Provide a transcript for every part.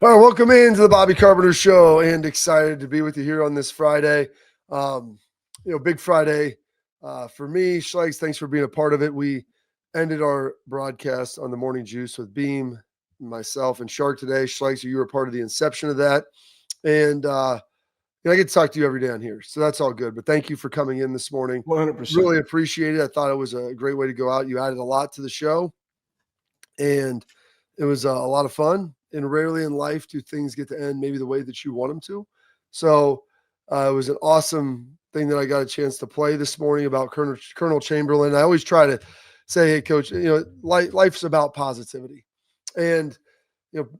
All right, welcome into the Bobby Carpenter Show, and excited to be with you here on this Friday. Big Friday for me. Schlegs, thanks for being a part of it. We ended our broadcast on the Morning Juice with Beam, myself, and Shark today. Schlegs, you were part of the inception of that, and I get to talk to you every day on here, so that's all good. But thank you for coming in this morning. 100%. Really appreciate it. I thought it was a great way to go out. You added a lot to the show, and it was a lot of fun. And rarely in life do things get to end maybe the way that you want them to. So it was an awesome thing that I got a chance to play this morning about Colonel Chamberlain. I always try to say, hey, Coach, life's about positivity. And,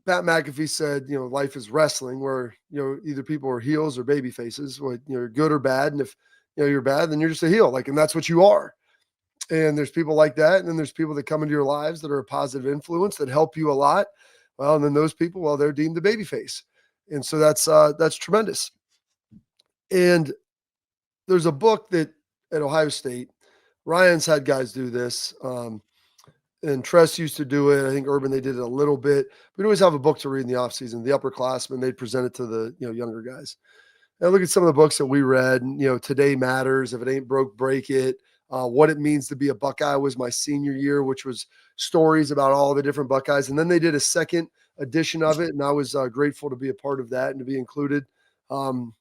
Pat McAfee said, life is wrestling where, either people are heels or baby faces, you're good or bad. And if, you're bad, then you're just a heel. And that's what you are. And there's people like that. And then there's people that come into your lives that are a positive influence that help you a lot. Well, and then those people, they're deemed the babyface. And so that's tremendous. And there's a book that at Ohio State, Ryan's had guys do this. And Tress used to do it. I think Urban, they did it a little bit. We'd always have a book to read in the offseason. The upperclassmen, they'd present it to the younger guys. And I look at some of the books that we read, and, Today Matters, If It Ain't Broke, Break It. What It Means to Be a Buckeye was my senior year, which was stories about all the different Buckeyes. And then they did a second edition of it, and I was grateful to be a part of that and to be included among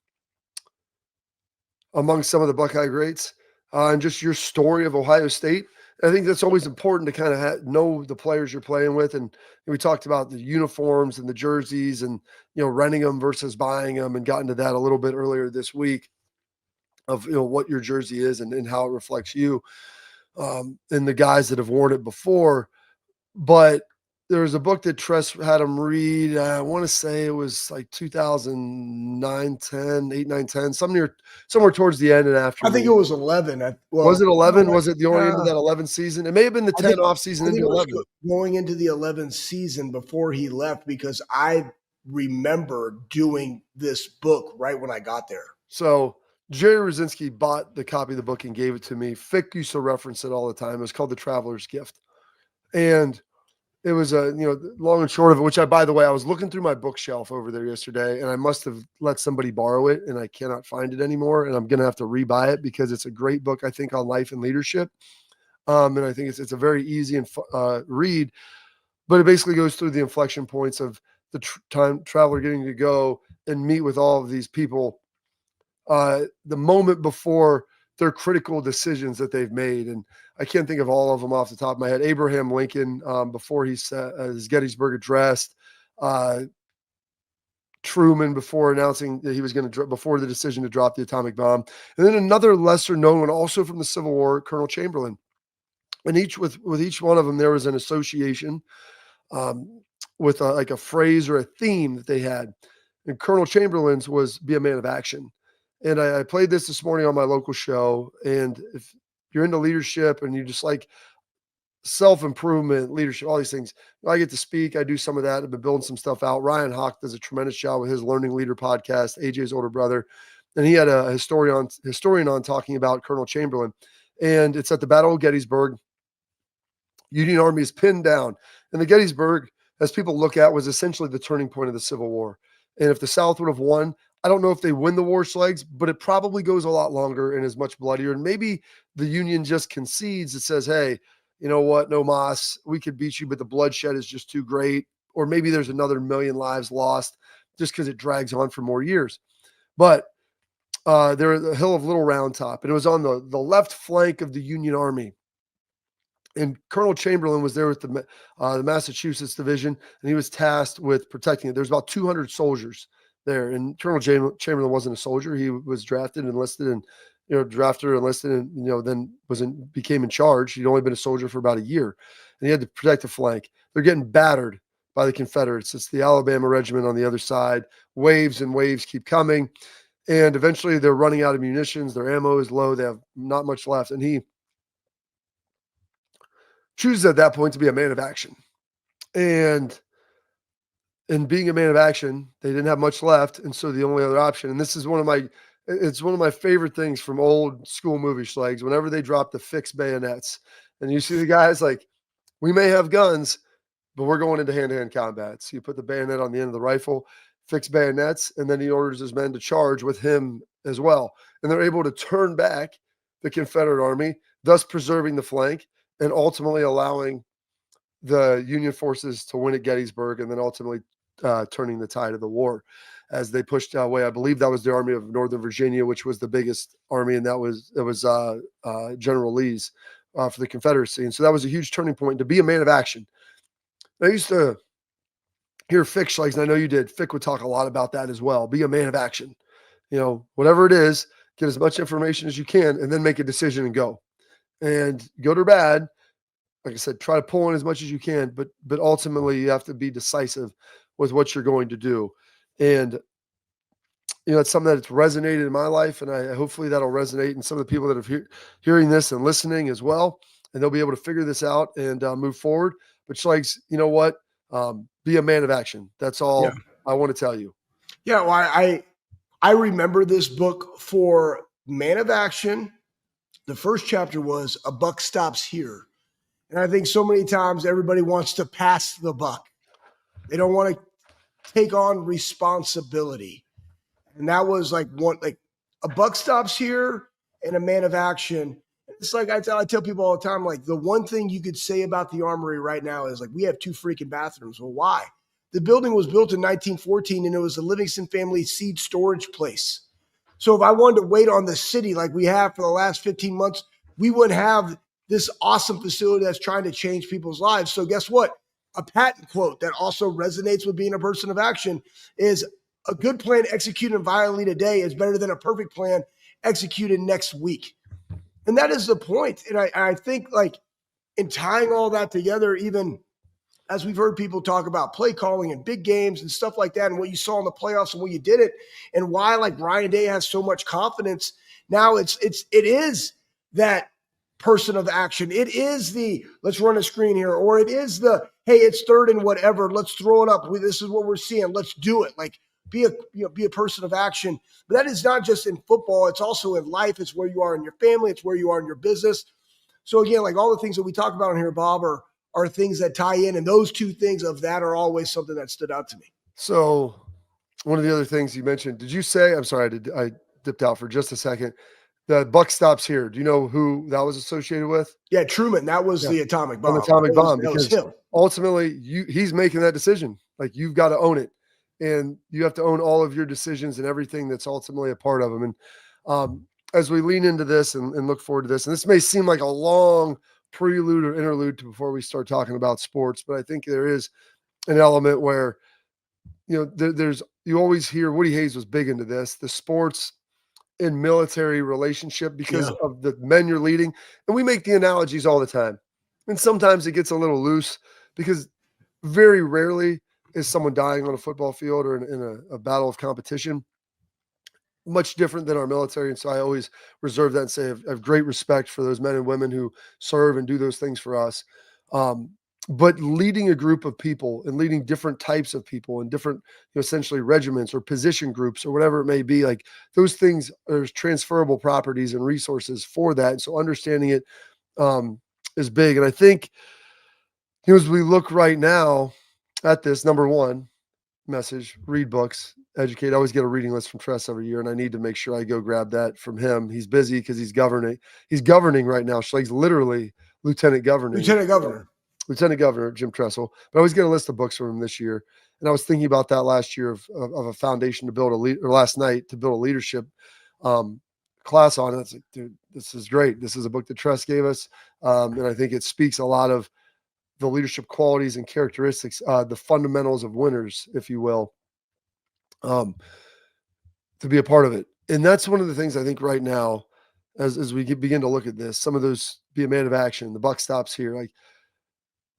some of the Buckeye greats. And just your story of Ohio State. I think that's always important to kind of know the players you're playing with. And we talked about the uniforms and the jerseys and, renting them versus buying them, and got into that a little bit earlier this week of, what your jersey is and how it reflects you and the guys that have worn it before. But there's a book that Tress had him read. I want to say it was like 2009, 10, 8, 9, 10, somewhere towards the end and after. I think it was 11. Was it 11? Was it the only end of that 11 season? It may have been the 10 off season into 11. Going into the 11 season before he left, because I remember doing this book right when I got there. So Jerry Rosinski bought the copy of the book and gave it to me. Fick used to reference it all the time. It was called The Traveler's Gift. And it was long and short of it, which by the way, I was looking through my bookshelf over there yesterday, and I must have let somebody borrow it, and I cannot find it anymore. And I'm going to have to rebuy it because it's a great book, I think, on life and leadership. And I think it's a very easy and read, but it basically goes through the inflection points of the time traveler getting to go and meet with all of these people, the moment before their critical decisions that they've made. And I can't think of all of them off the top of my head. Abraham Lincoln, before he said his Gettysburg Address, Truman before announcing that he was going to, before the decision to drop the atomic bomb. And then another lesser known one, also from the Civil War, Colonel Chamberlain. And with each one of them, there was an association with like a phrase or a theme that they had. And Colonel Chamberlain's was be a man of action. And I played this morning on my local show. And if you're into leadership and you just like self-improvement, leadership, all these things, I get to speak. I do some of that. I've been building some stuff out. Ryan Hawk does a tremendous job with his Learning Leader podcast, AJ's older brother. And he had a historian on talking about Colonel Chamberlain. And it's at the Battle of Gettysburg. Union Army is pinned down. And the Gettysburg, as people look at, was essentially the turning point of the Civil War. And if the South would have won, I don't know if they win the war, Schlegs, but it probably goes a lot longer and is much bloodier. And maybe the Union just concedes. It says, hey, you know what? No mas, we could beat you, but the bloodshed is just too great. Or maybe there's another million lives lost just because it drags on for more years. But they're at the Hill of Little Round Top, and it was on the left flank of the Union Army. And Colonel Chamberlain was there with the Massachusetts division, and he was tasked with protecting it. There's about 200 soldiers there, and Colonel Chamberlain wasn't a soldier. He was drafted, enlisted, and drafted or enlisted, and then became in charge. He'd only been a soldier for about a year, and he had to protect the flank. They're getting battered by the Confederates. It's the Alabama regiment on the other side. Waves and waves keep coming, and eventually they're running out of munitions. Their ammo is low. They have not much left, and he chooses at that point to be a man of action. And in being a man of action, they didn't have much left. And so the only other option, and this is one of my favorite things from old school movie, Schlegs, whenever they drop the fixed bayonets and you see the guys like, we may have guns, but we're going into hand-to-hand combat. So you put the bayonet on the end of the rifle, fix bayonets, and then he orders his men to charge with him as well. And they're able to turn back the Confederate army, thus preserving the flank and ultimately allowing the Union forces to win at Gettysburg, and then ultimately turning the tide of the war as they pushed away. I believe that was the Army of Northern Virginia, which was the biggest army, and it was General Lee's for the Confederacy. And so that was a huge turning point to be a man of action. I used to hear Fick Schlegs, and I know you did. Fick would talk a lot about that as well. Be a man of action. Whatever it is, get as much information as you can, and then make a decision and go. And good or bad, like I said, try to pull in as much as you can, but ultimately you have to be decisive with what you're going to do. And it's something that's resonated in my life, and I hopefully that'll resonate in some of the people that are hearing this and listening as well, and they'll be able to figure this out and move forward. But Schlegs, you know what? Be a man of action. That's all I want to tell you. Yeah, well, I remember this book for man of action. The first chapter was "A Buck Stops Here." And I think so many times everybody wants to pass the buck. They don't want to take on responsibility. And that was like a buck stops here and a man of action. It's like I tell people all the time, like the one thing you could say about the Armory right now is like, we have 2 freaking bathrooms. Well, why? The building was built in 1914 and it was the Livingston family seed storage place. So if I wanted to wait on the city like we have for the last 15 months, we wouldn't have this awesome facility that's trying to change people's lives. So guess what? A patent quote that also resonates with being a person of action is a good plan executed violently today is better than a perfect plan executed next week. And that is the point. And I think like in tying all that together, even as we've heard people talk about play calling and big games and stuff like that, and what you saw in the playoffs and what you did it, and why like Ryan Day has so much confidence. Now it is that person of action. It is the let's run a screen here, or it is the hey, it's third and whatever. Let's throw it up. This is what we're seeing. Let's do it. Like be a person of action. But that is not just in football. It's also in life. It's where you are in your family. It's where you are in your business. So again, like all the things that we talk about in here, Bob, are things that tie in, and those 2 things of that are always something that stood out to me. So one of the other things you mentioned, did you say, I'm sorry, I dipped out for just a second, the buck stops here. Do you know who that was associated with? Yeah, Truman. That was the atomic bomb. An atomic bomb, that was because him. ultimately he's making that decision. Like you've got to own it, and you have to own all of your decisions and everything that's ultimately a part of them. And as we lean into this and look forward to this, and this may seem like a long prelude or interlude to before we start talking about sports, but I think there is an element where, there's you always hear Woody Hayes was big into this, the sports and military relationship because of the men you're leading. And we make the analogies all the time. And sometimes it gets a little loose because very rarely is someone dying on a football field or in a battle of competition. Much different than our military. And so I always reserve that and say I have great respect for those men and women who serve and do those things for us. But leading a group of people and leading different types of people and different, essentially regiments or position groups or whatever it may be, like those things are transferable properties and resources for that. And so understanding it is big. And I think, as we look right now at this, number one message, read books, educate. I always get a reading list from Tress every year, and I need to make sure I go grab that from him. He's busy because he's governing. He's governing right now. Schleg's literally lieutenant governor. Lieutenant Governor Jim Tressel, but I always get a list of books from him this year. And I was thinking about that last year of a foundation to build or last night to build a leadership class on it. It's like, dude, this is great. This is a book that Tress gave us. And I think it speaks a lot of the leadership qualities and characteristics, the fundamentals of winners, if you will, to be a part of it. And that's one of the things I think right now, as we begin to look at this, some of those be a man of action, the buck stops here. Like,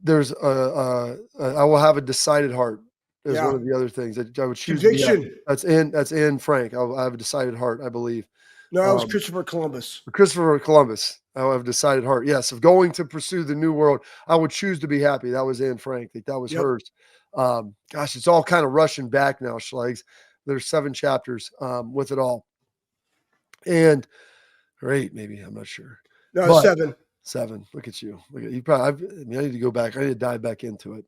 there's I will have a decided heart is one of the other things that I would choose. Conviction. That's in Frank. I have a decided heart, I believe. No, that was Christopher Columbus. Christopher Columbus. I have a decided heart. Yes, of going to pursue the new world. I would choose to be happy. That was Anne Frank. That was hers. Gosh, it's all kind of rushing back now, Schlegs. There's 7 chapters with it all. And or 8, maybe. I'm not sure. No, 7. 7. Look at you. Look at you. I need to go back. I need to dive back into it.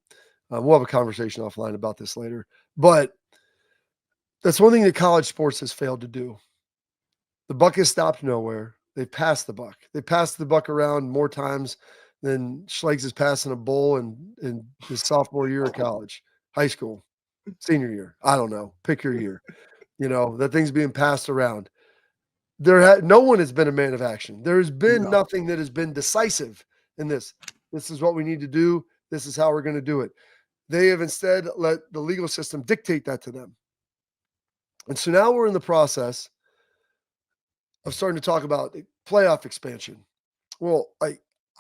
We'll have a conversation offline about this later. But that's one thing that college sports has failed to do. The buck has stopped nowhere. They've passed the buck. They passed the buck around more times than Schlegels is passing a bull in his sophomore year of college, high school, senior year. I don't know. Pick your year. That thing's being passed around. No one has been a man of action. There has been nothing that has been decisive in this. This is what we need to do. This is how we're going to do it. They have instead let the legal system dictate that to them. And so now we're in the process of starting to talk about playoff expansion. Well,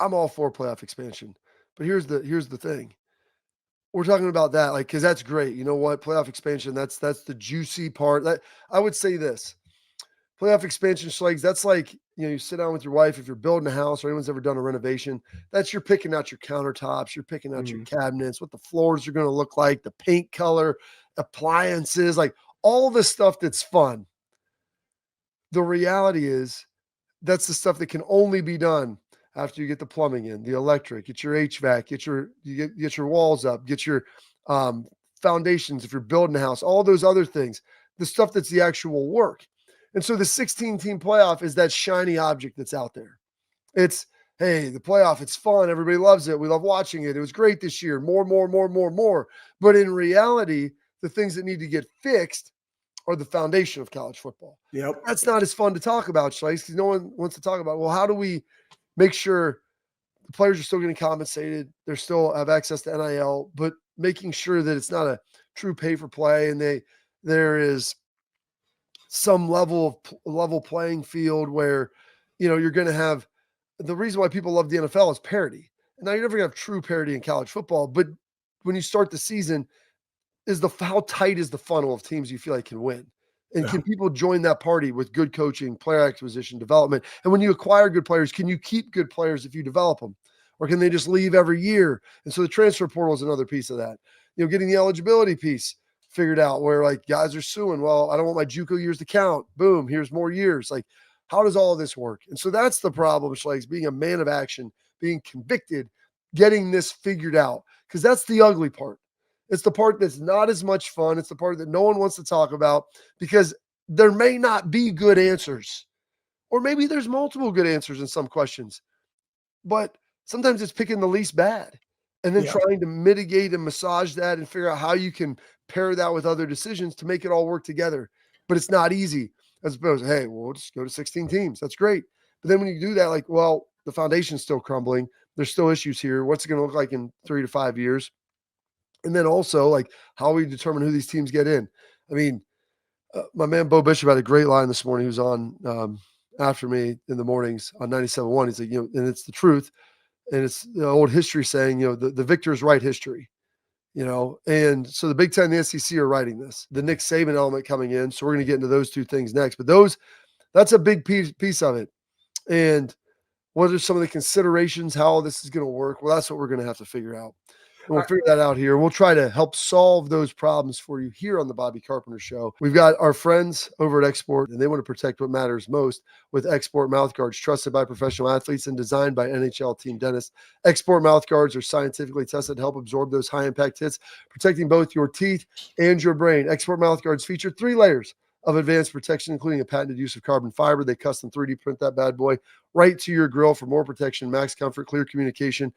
I'm all for playoff expansion, but here's the thing. We're talking about that, because that's great. You know what? Playoff expansion, that's the juicy part. That I would say this. Playoff expansion, Schlegs, that's like, you sit down with your wife, if you're building a house or anyone's ever done a renovation, that's you're picking out your countertops, you're picking out your cabinets, what the floors are going to look like, the paint color, appliances, like all the stuff that's fun. The reality is that's the stuff that can only be done after you get the plumbing in, the electric, get your HVAC, get your walls up, get your foundations if you're building a house, all those other things, the stuff that's the actual work. And so the 16-team playoff is that shiny object that's out there. It's, hey, the playoff, it's fun. Everybody loves it. We love watching it. It was great this year. More. But in reality, the things that need to get fixed are the foundation of college football. Yep. That's not as fun to talk about, Schleiss, because no one wants to talk about, well, how do we make sure the players are still getting compensated, they still have access to NIL, but making sure that it's not a true pay for play and there is some level playing field where, you're going to have the reason why people love the NFL is parity. And now you're never going to have true parity in college football, but when you start the season, how tight is the funnel of teams you feel like can win? And can people join that party with good coaching, player acquisition, development? And when you acquire good players, can you keep good players if you develop them? Or can they just leave every year? And so the transfer portal is another piece of that. Getting the eligibility piece figured out where guys are suing. Well, I don't want my JUCO years to count. Boom, here's more years. How does all of this work? And so that's the problem, Schlegs, being a man of action, being convicted, getting this figured out, because that's the ugly part. It's the part that's not as much fun. It's the part that no one wants to talk about because there may not be good answers, or maybe there's multiple good answers in some questions, but sometimes it's picking the least bad and then trying to mitigate and massage that and figure out how you can pair that with other decisions to make it all work together. But it's not easy, as opposed to, hey, we'll just go to 16 teams. That's great. But then when you do that, the foundation's still crumbling. There's still issues here. What's it going to look like in 3 to 5 years? And then also, how we determine who these teams get in. I mean, my man Bo Bishop had a great line this morning. He was on after me in the mornings on 97.1. He's like, and it's the truth. And it's the old history saying, the victors write history, and so the Big Ten and the SEC are writing this. The Nick Sabin element coming in. So we're going to get into those two things next. But that's a big piece of it. And what are some of the considerations, how this is going to work? Well, that's what we're going to have to figure out. And we'll figure that out here. We'll try to help solve those problems for you here on the Bobby Carpenter Show. We've got our friends over at Export, and they want to protect what matters most with Export mouthguards, trusted by professional athletes and designed by NHL team dentists. Export mouthguards are scientifically tested to help absorb those high-impact hits, protecting both your teeth and your brain. Export mouthguards feature 3 layers of advanced protection, including a patented use of carbon fiber. They custom 3D print that bad boy right to your grill for more protection, max comfort, clear communication,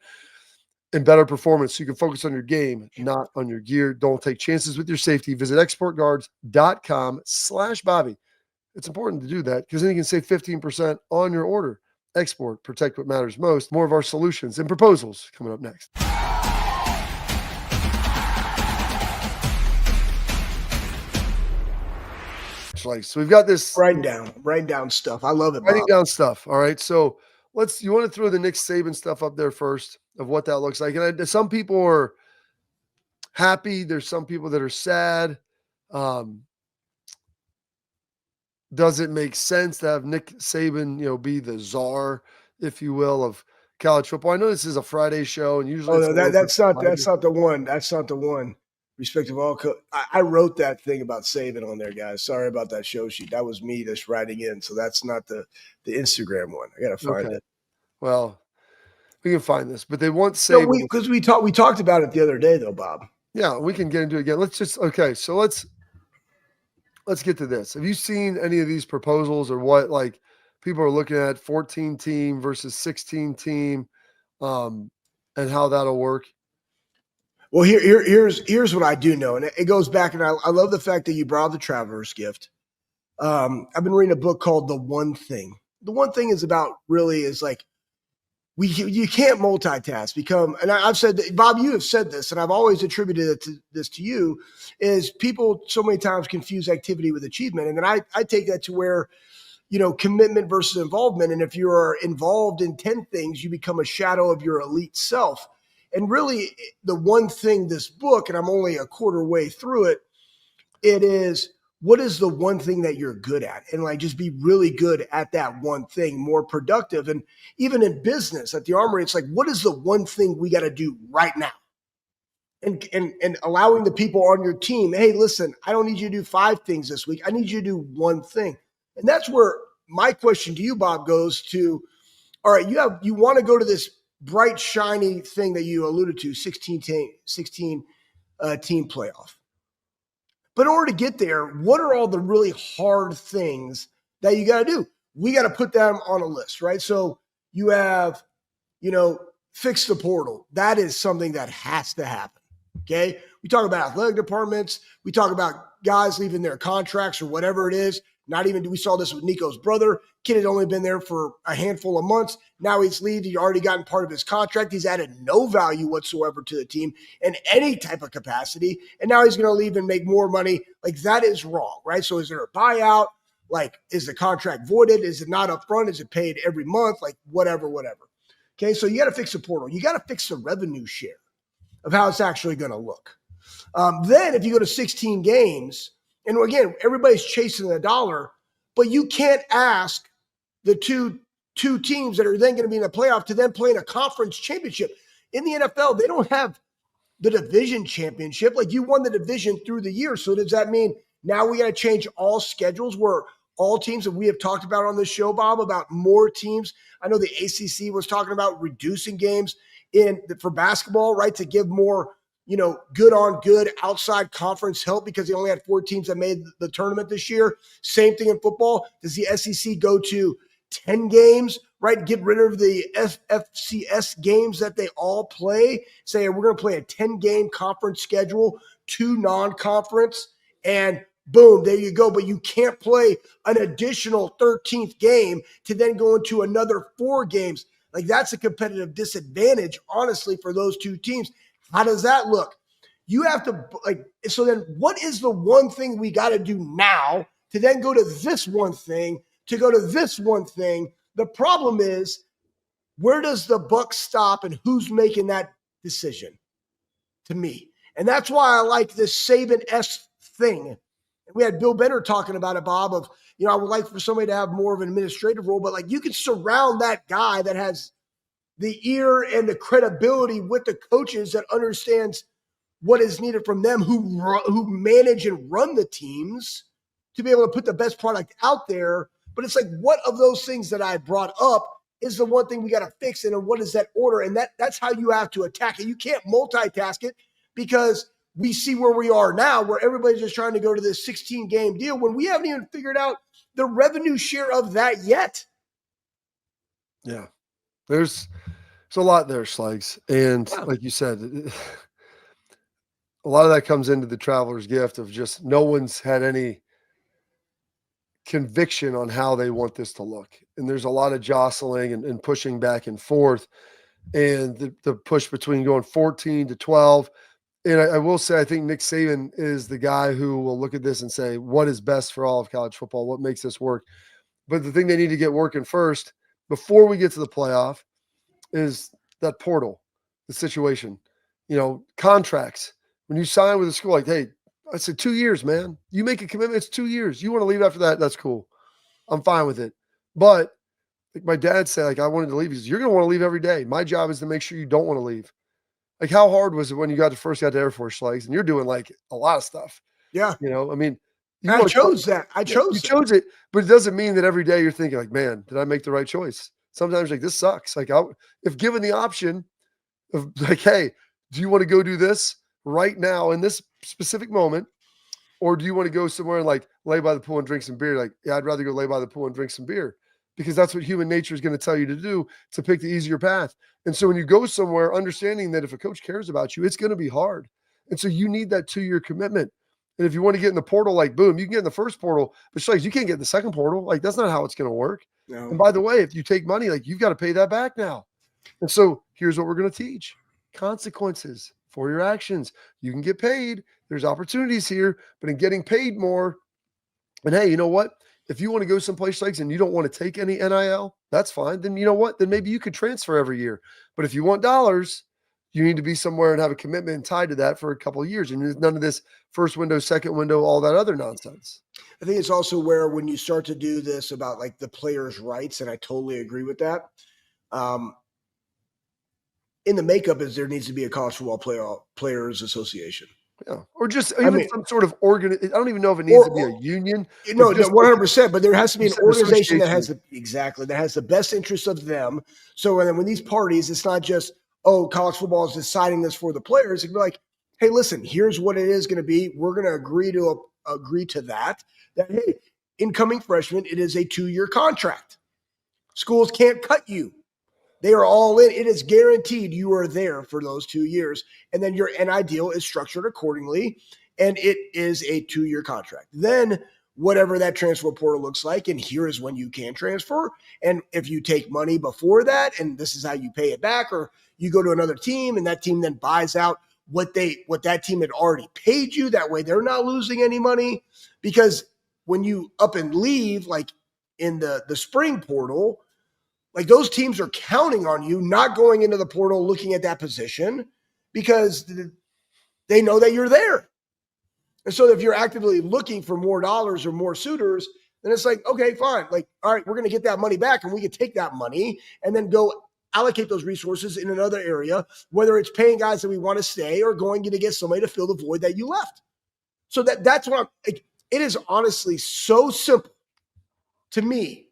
and better performance, so you can focus on your game, not on your gear. Don't take chances with your safety. Visit exportguards.com/Bobby. It's important to do that because then you can save 15% on your order. Export, protect what matters most. More of our solutions and proposals coming up next. So we've got this writing down stuff. I love it. Writing down stuff. All right. So you want to throw the Nick Sabin stuff up there first of what that looks like. And some people are happy. There's some people that are sad. Does it make sense to have Nick Saban, be the czar, if you will, of college football? I know this is a Friday show, and usually that's not the one. That's not the one. Respect of all. I wrote that thing about Sabin on there, guys. Sorry about that show sheet. That was me just writing in. So that's not the Instagram one. I got to find it. Well, We can find this, but they want No, Sabin. because we talked about it the other day though, Bob. Yeah, we can get into it again. So let's get to this. Have you seen any of these proposals or what like people are looking at 14 team versus 16 team and how that'll work? Well, here's what I do know, and it goes back, and I love the fact that you brought up the traveler's gift. I've been reading a book called The One Thing. The One Thing is about really is like you can't multitask. And I've said that, Bob, you have said this, and I've always attributed this to you, is people so many times confuse activity with achievement, and then I take that to where, commitment versus involvement. And if you're involved in 10 things, you become a shadow of your elite self. And really, the one thing, this book, and I'm only a quarter way through it, it is, what is the one thing that you're good at? And like, just be really good at that one thing, more productive. And even in business at the Armory, it's like, what is the one thing we got to do right now? And allowing the people on your team, hey, listen, I don't need you to do 5 things this week. I need you to do one thing. And that's where my question to you, Bob, goes to, all right, you want to go to this bright, shiny thing that you alluded to, 16 team playoff. But in order to get there, what are all the really hard things that you got to do? We got to put them on a list, right? So you have, fix the portal. That is something that has to happen, okay? We talk about athletic departments. We talk about guys leaving their contracts or whatever it is. We saw this with Nico's brother. Kid had only been there for a handful of months. Now he's leaving. He's already gotten part of his contract. He's added no value whatsoever to the team in any type of capacity. And now he's going to leave and make more money. Like, that is wrong, right? So is there a buyout? Like, is the contract voided? Is it not upfront? Is it paid every month? Like, whatever. Okay, so you got to fix the portal. You got to fix the revenue share of how it's actually going to look. Then if you go to 16 games, and again, everybody's chasing the dollar, but you can't ask the two teams that are then going to be in the playoff to then play in a conference championship. In the NFL, they don't have the division championship. Like, you won the division through the year. So does that mean now we got to change all schedules where all teams that we have talked about on this show, Bob, about more teams? I know the ACC was talking about reducing games for basketball, right, to give more good on good outside conference help because they only had 4 teams that made the tournament this year. Same thing in football. Does the SEC go to 10 games, right? Get rid of the FCS games that they all play. Say, we're going to play a 10-game conference schedule, 2 non-conference, and boom, there you go. But you can't play an additional 13th game to then go into another 4 games. Like, that's a competitive disadvantage, honestly, for those 2 teams. How does that look? You have to, so then what is the one thing we got to do now to then go to this one thing, to go to this one thing? The problem is, where does the buck stop and who's making that decision? To me. And that's why I like this Sabin-esque thing. And we had Bill Benner talking about it, Bob, of, I would like for somebody to have more of an administrative role, but like, you can surround that guy that has the ear and the credibility with the coaches that understands what is needed from them, who manage and run the teams, to be able to put the best product out there. But it's like, what of those things that I brought up is the one thing we got to fix, and what is that order? And that's how you have to attack it. You can't multitask it, because we see where we are now, where everybody's just trying to go to this 16-game deal when we haven't even figured out the revenue share of that yet. Yeah. There's a lot there, Slags. And like you said, a lot of that comes into the traveler's gift of just no one's had any conviction on how they want this to look. And there's a lot of jostling and pushing back and forth, and the push between going 14 to 12. And I will say, I think Nick Saban is the guy who will look at this and say, what is best for all of college football? What makes this work? But the thing they need to get working first before we get to the playoff is that portal, the situation, contracts. When you sign with a school, like, hey, I said 2 years, man. You make a commitment, it's 2 years. You want to leave after that, that's cool. I'm fine with it. But like my dad said, like, I wanted to leave. He says, you're going to want to leave every day. My job is to make sure you don't want to leave. Like, how hard was it when you first got to Air Force, Slags, and you're doing like a lot of stuff? Yeah. I mean, I chose that. I chose it, but it doesn't mean that every day you're thinking like, man, did I make the right choice? sometimes like, this sucks. Like, if given the option of like, hey, do you want to go do this right now in this specific moment? Or do you want to go somewhere and like lay by the pool and drink some beer? Like, yeah, I'd rather go lay by the pool and drink some beer because that's what human nature is going to tell you to do, to pick the easier path. And so when you go somewhere, understanding that if a coach cares about you, it's going to be hard. And so you need that 2-year commitment. And if you want to get in the portal, like, boom, you can get in the first portal, but like, you can't get in the second portal. Like, that's not how it's going to work. No. And by the way, if you take money, like, you've got to pay that back now. And so here's what we're going to teach: consequences for your actions. You can get paid. There's opportunities here, but in getting paid more, and hey, you know what? If you want to go someplace like and you don't want to take any NIL, that's fine. Then you know what? Then maybe you could transfer every year. But if you want dollars, you need to be somewhere and have a commitment tied to that for a couple of years. And none of this first window, second window, all that other nonsense. I think it's also where when you start to do this about like the players' rights, and I totally agree with that. In the makeup is there needs to be a college football players association. Yeah, or just even some sort of organ. I don't even know if it needs to be a union. No, 100%. But there has to be an organization that has the best interest of them. So when these parties, it's not just, oh, college football is deciding this for the players. It'd be like, hey, listen, here's what it is going to be. We're going to agree to that. That hey, incoming freshmen, it is a 2-year contract. Schools can't cut you. They are all in. It is guaranteed you are there for those 2 years. And then your NI deal is structured accordingly. And it is a 2-year contract. Then whatever that transfer portal looks like, and here is when you can transfer. And if you take money before that, and this is how you pay it back, or you go to another team and that team then buys out what that team had already paid you. That way they're not losing any money. Because when you up and leave, like in the spring portal, like those teams are counting on you not going into the portal looking at that position because they know that you're there. And so if you're actively looking for more dollars or more suitors, then it's like, okay, fine. Like, all right, we're going to get that money back and we can take that money and then go allocate those resources in another area, whether it's paying guys that we want to stay or going to get somebody to fill the void that you left. So that's what I'm like. It is honestly so simple to me,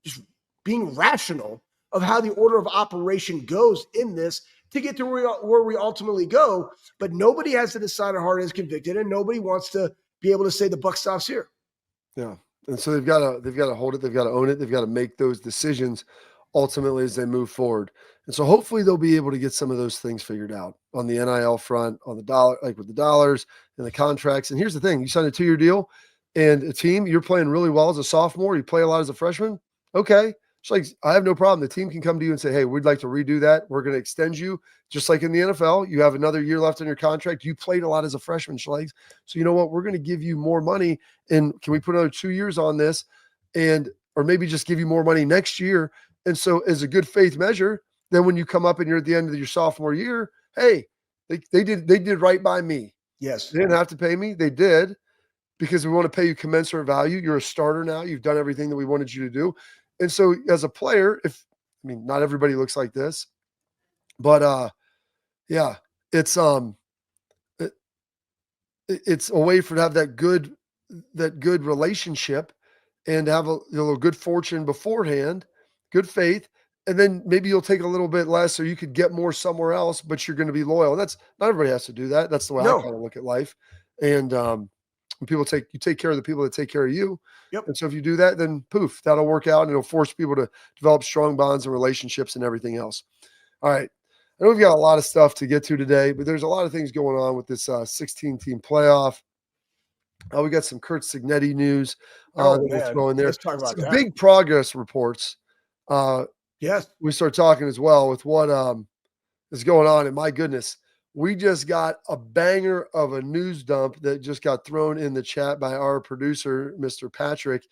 just being rational of how the order of operation goes in this to get to where we ultimately go. But nobody has to decide how hard is convicted, and nobody wants to be able to say the buck stops here. Yeah. And so they've got to hold it. They've got to own it. They've got to make those decisions ultimately as they move forward. And so hopefully they'll be able to get some of those things figured out on the NIL front, on the dollar, like with the dollars and the contracts. And here's the thing: you sign a 2-year deal and a team, you're playing really well as a sophomore, you play a lot as a freshman. Okay. It's like, I have no problem. The team can come to you and say, hey, we'd like to redo that. We're going to extend you. Just like in the NFL, you have another year left on your contract. You played a lot as a freshman, Schlegs. So you know what? We're going to give you more money. And can we put another 2 years on this? Or maybe just give you more money next year. And so as a good faith measure, then when you come up and you're at the end of your sophomore year, hey, they did right by me. Yes. They didn't have to pay me. They did, because we want to pay you commensurate value. You're a starter now. You've done everything that we wanted you to do. And so as a player, not everybody looks like this, but yeah, it's a way to have that good relationship and have a little good fortune beforehand, good faith. And then maybe you'll take a little bit less so you could get more somewhere else, but you're going to be loyal. And that's not everybody has to do that. That's the way I kind of look at life. And when people take care of the people that take care of you. Yep. And so if you do that, then poof, that'll work out and it'll force people to develop strong bonds and relationships and everything else. All right. I know we've got a lot of stuff to get to today, but there's a lot of things going on with this 16-team playoff. We got some Kurt Signetti news that we'll throw in there. Let's talk about that. Big progress reports. Yes. We start talking as well with what is going on. And my goodness, we just got a banger of a news dump that just got thrown in the chat by our producer, Mr. Patrick.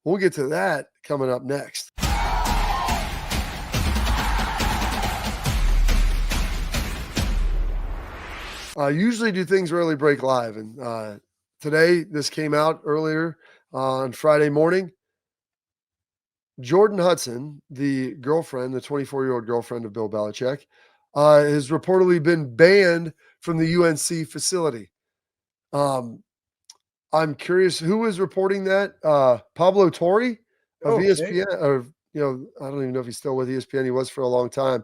We'll get to that coming up next. Usually do things rarely break live. And today, this came out earlier on Friday morning. Jordon Hudson, the 24-year-old girlfriend of Bill Belichick, has reportedly been banned from the UNC facility. I'm curious who is reporting that. Pablo Torre of ESPN, or I don't even know if he's still with ESPN. He was for a long time.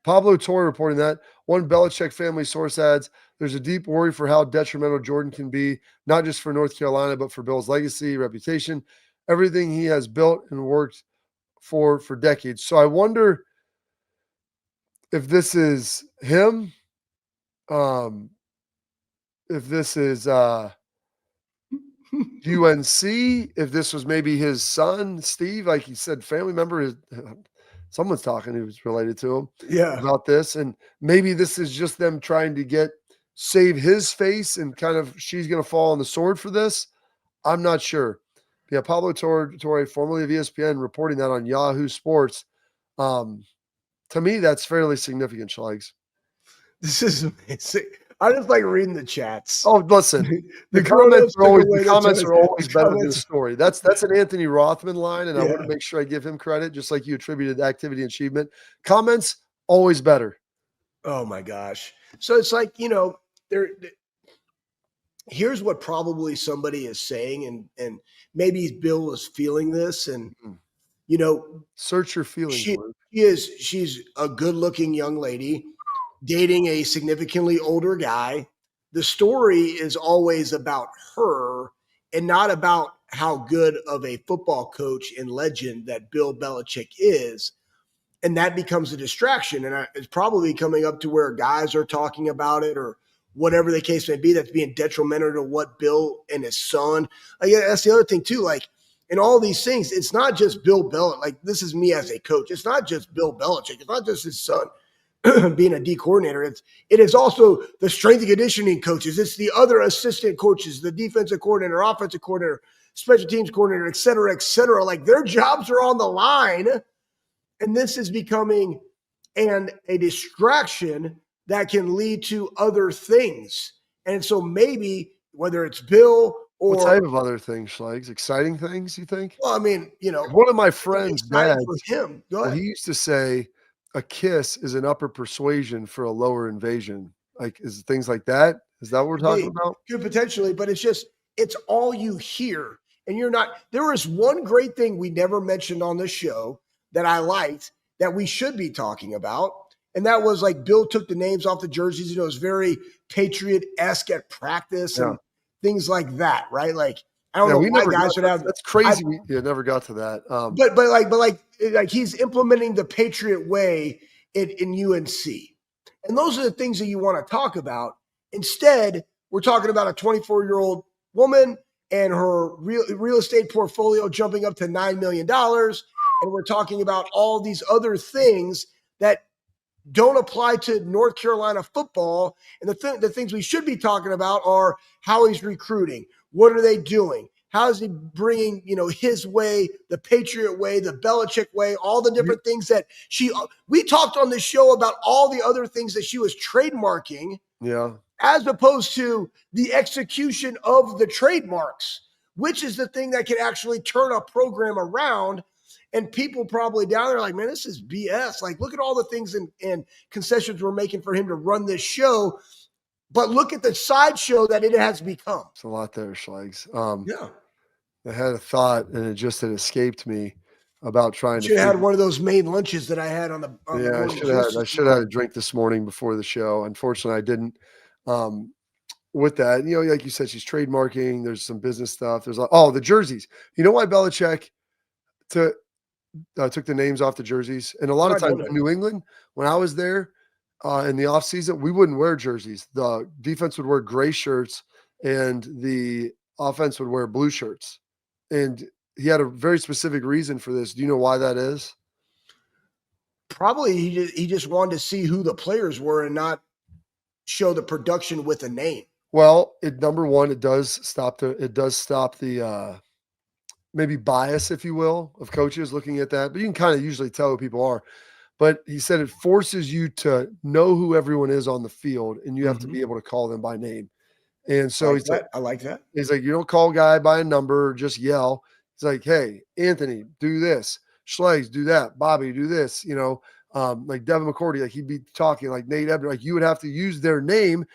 Pablo Torre reporting that one Belichick family source adds, there's a deep worry for how detrimental Jordan can be, not just for North Carolina, but for Bill's legacy, reputation, everything he has built and worked for decades. So I wonder if this is him, if this is UNC, if this was maybe his son, Steve, like he said, family member, someone's talking who's related to him about this. And maybe this is just them trying to save his face and kind of she's going to fall on the sword for this. I'm not sure. Yeah, Pablo Torre, formerly of ESPN, reporting that on Yahoo Sports. To me, that's fairly significant, Schlegs. This is amazing. I just like reading the chats. Oh, listen, the comments are always better than the story. That's an Anthony Rothman line, and I want to make sure I give him credit, just like you attributed activity and achievement. Comments, always better. Oh, my gosh. So it's like, here's what probably somebody is saying, and maybe Bill was feeling this, and, search your feelings. She's a good-looking young lady dating a significantly older guy. The story is always about her and not about how good of a football coach and legend that Bill Belichick is. And that becomes a distraction. And it's probably coming up to where guys are talking about it or whatever the case may be, that's being detrimental to what Bill and his son. Like, that's the other thing too. Like, in all these things, it's not just Bill Belichick. Like, this is me as a coach. It's not just Bill Belichick. It's not just his son being a D coordinator. It is also the strength and conditioning coaches. It's the other assistant coaches, the defensive coordinator, offensive coordinator, special teams coordinator, et cetera, et cetera. Like, their jobs are on the line. And this is becoming a distraction that can lead to other things. And so maybe whether it's Bill or what type of other things, Schlegs? Exciting things, you think? Well, I mean, one of my friends' dads, for him. Go ahead. He used to say a kiss is an upper persuasion for a lower invasion. Like, is things like that? Is that what we're talking about? Could potentially, but it's all you hear. And you're not, there is one great thing we never mentioned on this show that I liked that we should be talking about. And that was like Bill took the names off the jerseys. It was very Patriot-esque at practice and things like that, right? Like, I don't know why guys would have. That's crazy. We never got to that. But like he's implementing the Patriot way in UNC. And those are the things that you want to talk about. Instead, we're talking about a 24-year-old woman and her real estate portfolio jumping up to $9 million. And we're talking about all these other things that don't apply to North Carolina football. And the things we should be talking about are how he's recruiting. What are they doing? How is he bringing, his way, the Patriot way, the Belichick way, all the different things that we talked on this show about all the other things that she was trademarking. Yeah. As opposed to the execution of the trademarks, which is the thing that can actually turn a program around. And people probably down there are like, man, this is BS. Like, look at all the things and concessions we're making for him to run this show. But look at the sideshow that it has become. It's a lot there, Schlegs. I had a thought, and it just had escaped me about trying to had one of those main lunches that I had on the I should have had a drink this morning before the show. Unfortunately, I didn't. With that, like you said, she's trademarking. There's some business stuff. There's the jerseys. You know why Belichick took the names off the jerseys? And a lot of times in New England, when I was there in the offseason, we wouldn't wear jerseys. The defense would wear gray shirts and the offense would wear blue shirts. And he had a very specific reason for this. Do you know why that is? Probably he just wanted to see who the players were and not show the production with a name. Well, number one, it does stop the maybe bias, if you will, of coaches looking at that. But you can kind of usually tell who people are. But he said it forces you to know who everyone is on the field, and you have to be able to call them by name. And so I like that. He's like, you don't call a guy by a number or just yell. He's like, hey, Anthony, do this. Schlegs, do that. Bobby, do this. Like Devin McCourty, like he'd be talking like Nate Ebner, like you would have to use their name.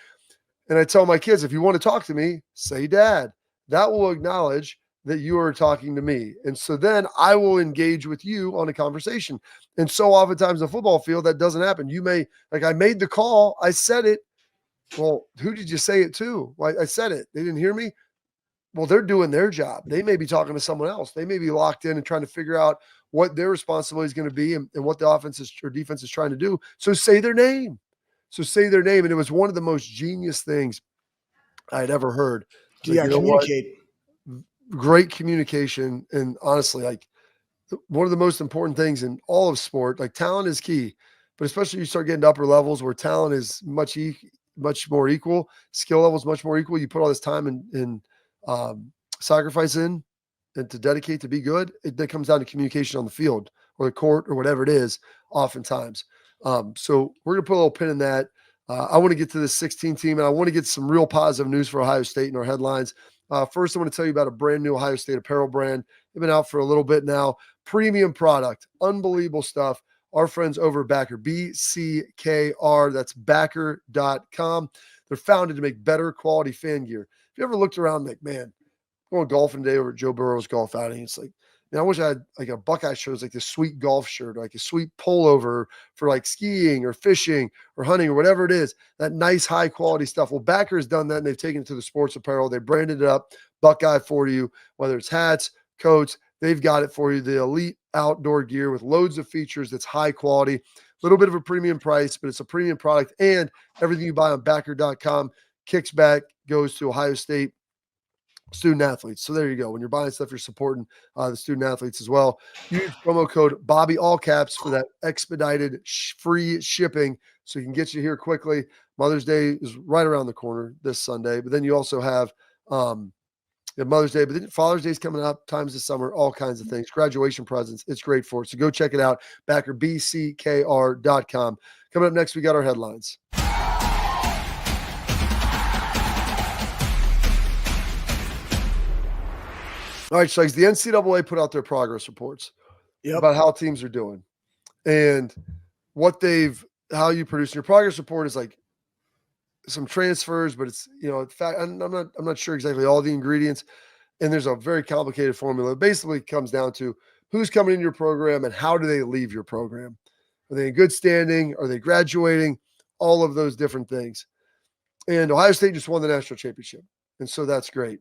And I tell my kids, if you want to talk to me, say dad. That will acknowledge that you are talking to me. And so then I will engage with you on a conversation. And so oftentimes in the football field, that doesn't happen. You may, like, I made the call, I said it. Well, who did you say it to? Well, I said it. They didn't hear me. Well, they're doing their job. They may be talking to someone else. They may be locked in and trying to figure out what their responsibility is going to be and what the offense is, or defense is trying to do. So say their name. And it was one of the most genius things I had ever heard. Yeah, like, communicate. Great communication. And honestly, like, one of the most important things in all of sport, like, talent is key, but especially you start getting to upper levels where talent is much more equal, skill level is much more equal. You put all this time and sacrifice in and to dedicate to be good. That comes down to communication on the field or the court or whatever it is, oftentimes. So we're going to put a little pin in that. I want to get to this 16 team, and I want to get some real positive news for Ohio State in our headlines. First, I want to tell you about a brand new Ohio State apparel brand. They've been out for a little bit now. Premium product, unbelievable stuff. Our friends over at Backer, BCKR, that's backer.com. They're founded to make better quality fan gear. If you ever looked around, like, man, going golfing today over at Joe Burrow's golf outing, it's like, man, I wish I had like a Buckeye shirt, like this sweet golf shirt, like a sweet pullover for like skiing or fishing or hunting or whatever it is, that nice high quality stuff. Well, Backer has done that, and they've taken it to the sports apparel. They branded it up Buckeye for you, whether it's hats, coats, they've got it for you. The elite outdoor gear with loads of features that's high quality, a little bit of a premium price, but it's a premium product, and everything you buy on backer.com kicks back, goes to Ohio State student athletes. So there you go. When you're buying stuff, you're supporting the student athletes as well. Use promo code Bobby, all caps, for that expedited free shipping, so you can get you here quickly. Mother's Day is right around the corner this Sunday, but then you also have Mother's Day, but then Father's Day is coming up, times this summer, all kinds of things, graduation presents. It's great for it. So go check it out. Backer, BCKR.com. Coming up next, we got our headlines. All right, Sykes, the NCAA put out their progress reports about how teams are doing and how you produce. Your progress report is like some transfers, but it's, in fact, I'm not sure exactly all the ingredients, and there's a very complicated formula. It basically comes down to who's coming into your program and how do they leave your program. Are they in good standing? Are they graduating? All of those different things. And Ohio State just won the national championship, and so that's great.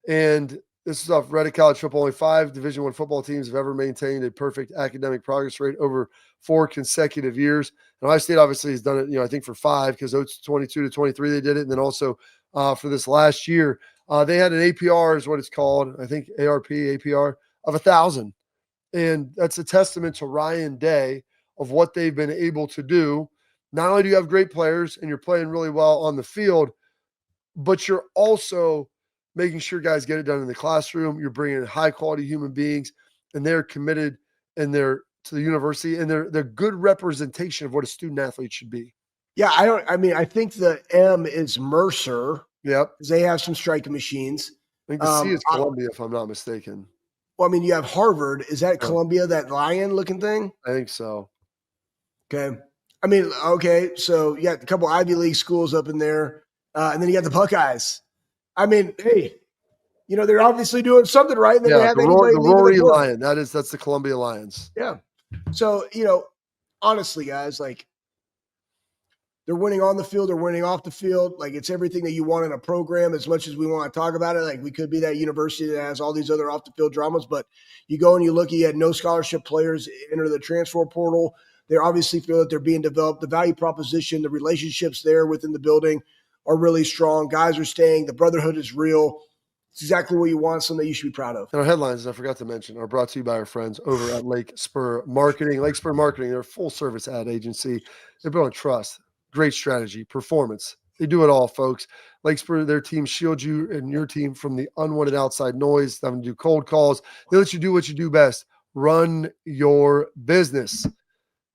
And this is off Reddit College Football. Only 5 Division I football teams have ever maintained a perfect academic progress rate over 4 consecutive years. And Ohio State obviously has done it, I think for 5, because it's 22 to 23 they did it. And then also for this last year, they had an APR is what it's called. I think APR of 1,000. And that's a testament to Ryan Day of what they've been able to do. Not only do you have great players and you're playing really well on the field, but you're also making sure guys get it done in the classroom. You're bringing in high quality human beings, and they're committed and they're to the university, and they're good representation of what a student athlete should be. Yeah. I think the M is Mercer. Yep. They have some striking machines. I think the C is Columbia, if I'm not mistaken. Well, you have Harvard. Is that Columbia, that lion looking thing? I think so. Okay. Okay. So you got a couple Ivy League schools up in there. And then you got the Buckeyes. Hey, they're obviously doing something right. And they have the Rory Lion. That's the Columbia Lions. Yeah. So, honestly, guys, like, they're winning on the field, they're winning off the field. Like, it's everything that you want in a program. As much as we want to talk about it, like, we could be that university that has all these other off the field dramas, but you go and you look, you had no scholarship players enter the transfer portal. They obviously feel that they're being developed. The value proposition, the relationships there within the building are really strong. Guys are staying. The brotherhood is real. It's exactly what you want, something that you should be proud of. And our headlines, I forgot to mention, are brought to you by our friends over at Lake Spur Marketing. Lake Spur Marketing, they're a full-service ad agency. They're built on trust, great strategy, performance. They do it all, folks. Lake Spur, their team shields you and your team from the unwanted outside noise, having to do cold calls. They let you do what you do best, run your business.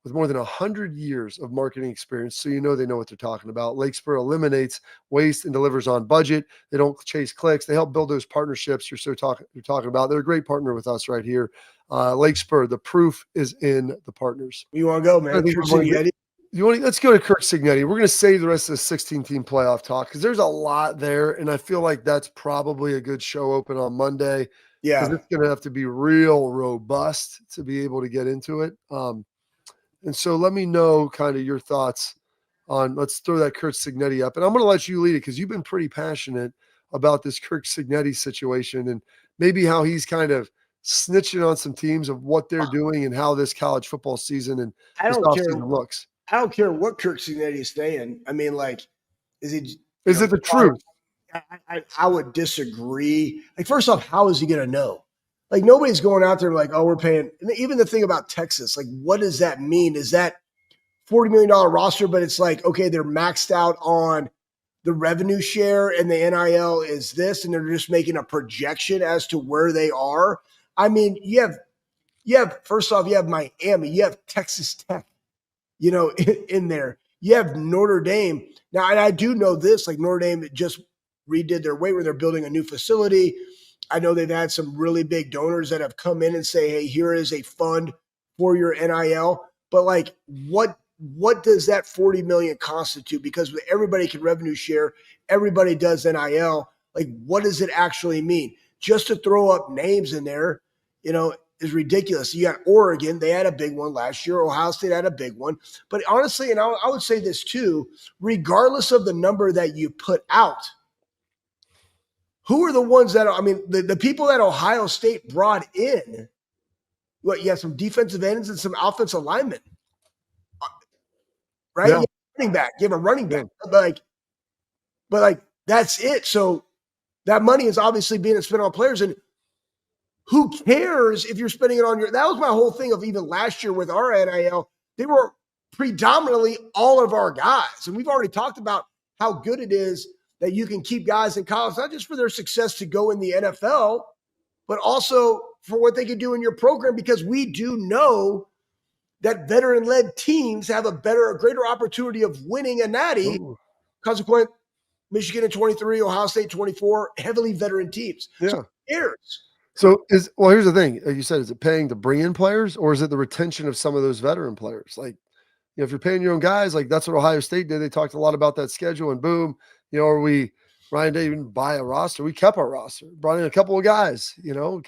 With more than 100 years of marketing experience, so they know what they're talking about. Lake Spur eliminates waste and delivers on budget. They don't chase clicks. They help build those partnerships you're talking about. They're a great partner with us right here. Lake Spur, the proof is in the partners. You want to go, man? Let's go to Kirk Cignetti. We're going to save the rest of the 16-team playoff talk because there's a lot there, and I feel like that's probably a good show open on Monday. Yeah. Because it's going to have to be real robust to be able to get into it. And so let me know kind of your thoughts on, let's throw that Kurt Signetti up. And I'm going to let you lead it because you've been pretty passionate about this Kurt Signetti situation and maybe how he's kind of snitching on some teams of what they're doing and how this college football season and I this don't care. offseason looks. I don't care what Kirk Signetti is saying. I mean, like, is it the truth? I would disagree. Like, first off, how is he going to know? Like, nobody's going out there like, oh, we're paying. And even the thing about Texas, like, what does that mean? Is that $40 million roster, but it's like, okay, they're maxed out on the revenue share and the NIL is this, and they're just making a projection as to where they are. I mean, you have first off, you have Miami, you have Texas Tech, in there. You have Notre Dame. Now, and I do know this, like Notre Dame just redid their weight room. They're building a new facility. I know they've had some really big donors that have come in and say, hey, here is a fund for your NIL. But like, what does that 40 million constitute? Because everybody can revenue share, everybody does NIL. Like, what does it actually mean? Just to throw up names in there, is ridiculous. You got Oregon, they had a big one last year. Ohio State had a big one. But honestly, and I would say this too, regardless of the number that you put out, who are the ones that, the people that Ohio State brought in, you have some defensive ends and some offensive linemen, right? Yeah. You have a running back. You have a running back. Yeah. But that's it. So that money is obviously being spent on players. And who cares if you're spending it on that was my whole thing of even last year with our NIL. They were predominantly all of our guys. And we've already talked about how good it is that you can keep guys in college, not just for their success to go in the NFL, but also for what they can do in your program, because we do know that veteran-led teams have a greater opportunity of winning a natty. Consequent, Michigan in 23, Ohio State 24, heavily veteran teams. Yeah. So who cares? So here's the thing. Like you said, is it paying to bring in players, or is it the retention of some of those veteran players? Like, if you're paying your own guys, like that's what Ohio State did. They talked a lot about that schedule, and boom, Ryan didn't even buy a roster. We kept our roster, brought in a couple of guys,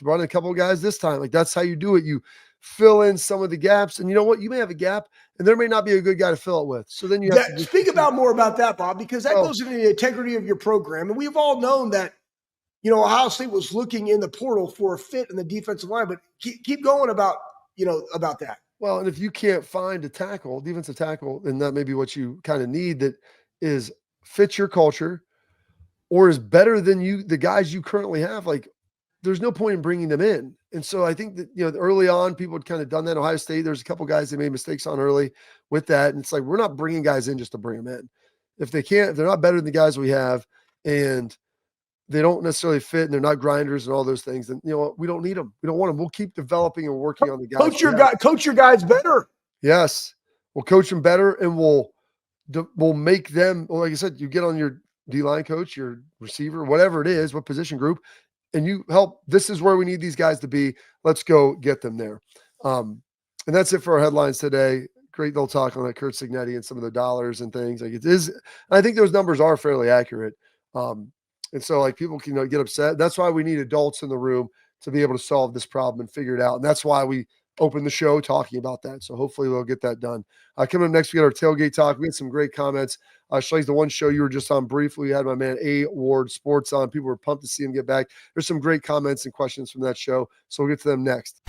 brought in a couple of guys this time. Like, that's how you do it. You fill in some of the gaps, and you know what? You may have a gap, and there may not be a good guy to fill it with. So then you have to speak more about that, Bob, because that goes into the integrity of your program. And we've all known that, Ohio State was looking in the portal for a fit in the defensive line, but keep going about that. Well, and if you can't find a defensive tackle, then that may be what you kind of need, that is fits your culture or is better than the guys you currently have. Like, there's no point in bringing them in. And so I think that, early on, people had kind of done that. Ohio State, there's a couple guys they made mistakes on early with that. And it's like, we're not bringing guys in just to bring them in. If they're not better than the guys we have, and they don't necessarily fit, and they're not grinders and all those things, then we don't need them. We don't want them. We'll keep developing and working on the guys. Coach your guys better. Yes, we'll coach them better, and we'll make them. Well, like I said, you get on your D-line coach, your receiver, whatever it is, what position group, and you help. This is where we need these guys to be. Let's go get them there. And that's it for our headlines today. Great little talk on that Kurt Signetti and some of the dollars and things. Like, it is. I think those numbers are fairly accurate. And so, like, people can get upset. That's why we need adults in the room to be able to solve this problem and figure it out. And that's why we opened the show talking about that. So hopefully we'll get that done. Coming up next, we got our tailgate talk. We had some great comments. Shlay's the one show you were just on briefly. We had my man A. Ward Sports on. People were pumped to see him get back. There's some great comments and questions from that show. So we'll get to them next.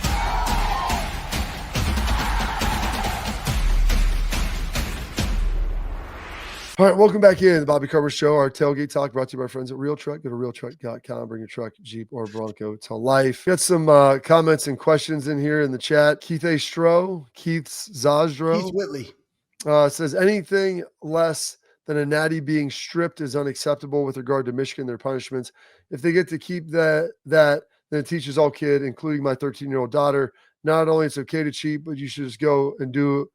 All right, welcome back in the Bobby Carver Show, our tailgate talk brought to you by our friends at Real Truck. Go to realtruck.com, bring your truck, Jeep, or Bronco to life. Got some comments and questions in here in the chat. Keith A. Stroh, Keith Whitley says, anything less than a natty being stripped is unacceptable with regard to Michigan, their punishments. If they get to keep that, then it teaches all kid, including my 13-year-old daughter, not only it's okay to cheat, but you should just go and do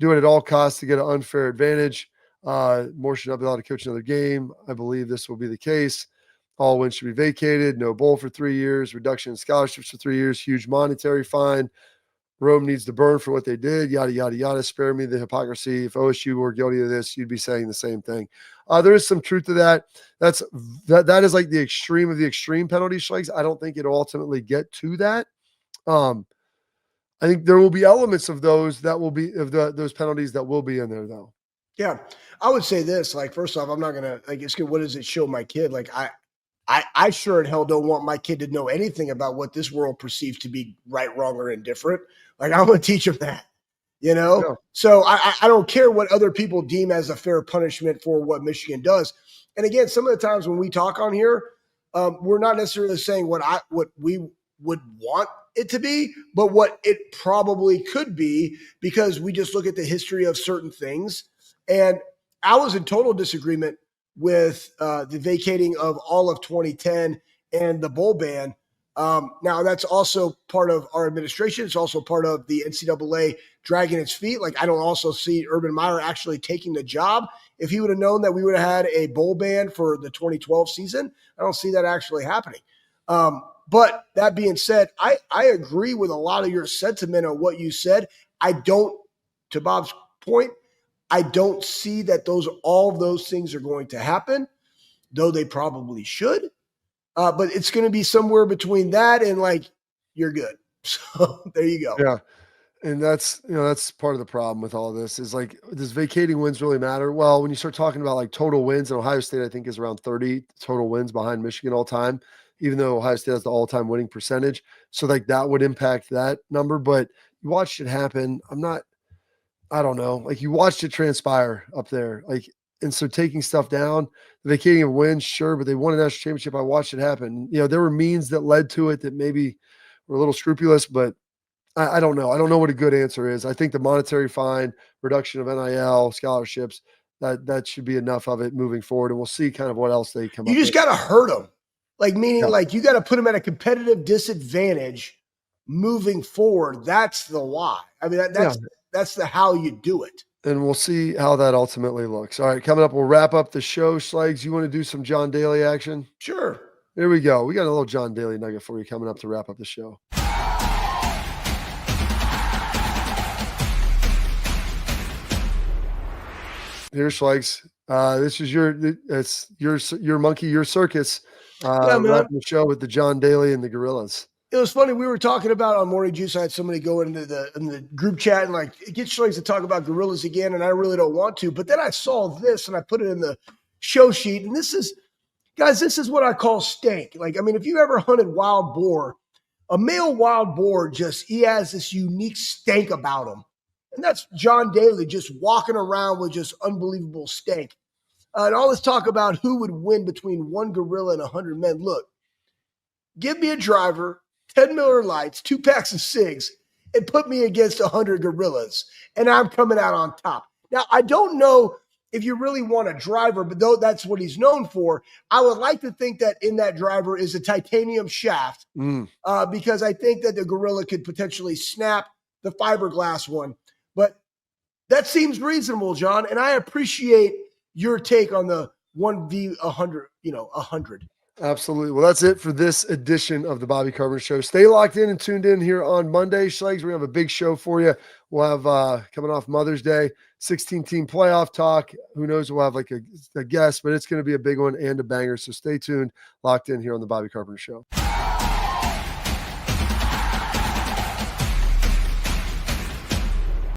it at all costs to get an unfair advantage. More should not be allowed to coach another game. I believe this will be the case. All wins should be vacated. No bowl for 3 years. Reduction in scholarships for 3 years. Huge monetary fine. Rome needs to burn for what they did, yada, yada, yada. Spare me the hypocrisy. If OSU were guilty of this, you'd be saying the same thing. There is some truth to that. That is like the extreme of the extreme penalty strikes. I don't think it'll ultimately get to that. I think there will be elements of those that will be of those penalties that will be in there, though. Yeah, I would say this. Like, first off, I'm not gonna like. It's good. What does it show my kid? Like, I sure in hell don't want my kid to know anything about what this world perceives to be right, wrong, or indifferent. Like, I'm gonna teach him that. Yeah. So I don't care what other people deem as a fair punishment for what Michigan does. And again, some of the times when we talk on here, we're not necessarily saying what we would want it to be, but what it probably could be, because we just look at the history of certain things. And I was in total disagreement with the vacating of all of 2010 and the bowl ban. Now, that's also part of our administration. It's also part of the NCAA dragging its feet. Like, I don't also see Urban Meyer actually taking the job. If he would have known that we would have had a bowl ban for the 2012 season, I don't see that actually happening. But that being said, I agree with a lot of your sentiment on what you said. I don't, to Bob's point, I don't see that all of those things are going to happen, though they probably should. But it's going to be somewhere between that and like, you're good. So there you go. Yeah. And that's part of the problem with all this is like, does vacating wins really matter? Well, when you start talking about like total wins, and Ohio State, I think, is around 30 total wins behind Michigan all time, even though Ohio State has the all-time winning percentage. So like that would impact that number, but you watched it happen. I don't know. Like, you watched it transpire up there. Like, and so taking stuff down, the vacating of wins, sure, but they won a national championship. I watched it happen. There were means that led to it that maybe were a little scrupulous, but I don't know. I don't know what a good answer is. I think the monetary fine, reduction of NIL, scholarships, that should be enough of it moving forward. And we'll see kind of what else they come up with. You just got to hurt them. Like, meaning like you got to put them at a competitive disadvantage moving forward. That's the why. I mean, that's the how you do it. And we'll see how that ultimately looks. All right, coming up, we'll wrap up the show. Schlegs, you want to do some John Daly action? Sure. There we go. We got a little John Daly nugget for you coming up to wrap up the show. Here, Schlegs. This is your monkey, your circus. Wrapping the show with the John Daly and the Gorillas. It was funny. We were talking about on Morning Juice. I had somebody go into the group chat and like, get Schlegs to talk about gorillas again, and I really don't want to. But then I saw this and I put it in the show sheet. And this is what I call stank. Like, I mean, if you ever hunted wild boar, a male wild boar he has this unique stank about him. And that's John Daly just walking around with just unbelievable stank. And all this talk about who would win between one gorilla and 100 men. Look, give me a driver, 10 Miller Lights, 2 packs of cigs, and put me against 100 gorillas, and I'm coming out on top. Now, I don't know if you really want a driver, but though that's what he's known for, I would like to think that in that driver is a titanium shaft because I think that the gorilla could potentially snap the fiberglass one. But that seems reasonable, John, and I appreciate your take on the 1v100, 100. Absolutely. Well, that's it for this edition of the Bobby Carpenter Show. Stay locked in and tuned in here on Monday. Schlegs, we're going to have a big show for you. We'll have, coming off Mother's Day, 16-team playoff talk. Who knows? We'll have like a guest, but it's going to be a big one and a banger. So stay tuned, locked in here on the Bobby Carpenter Show.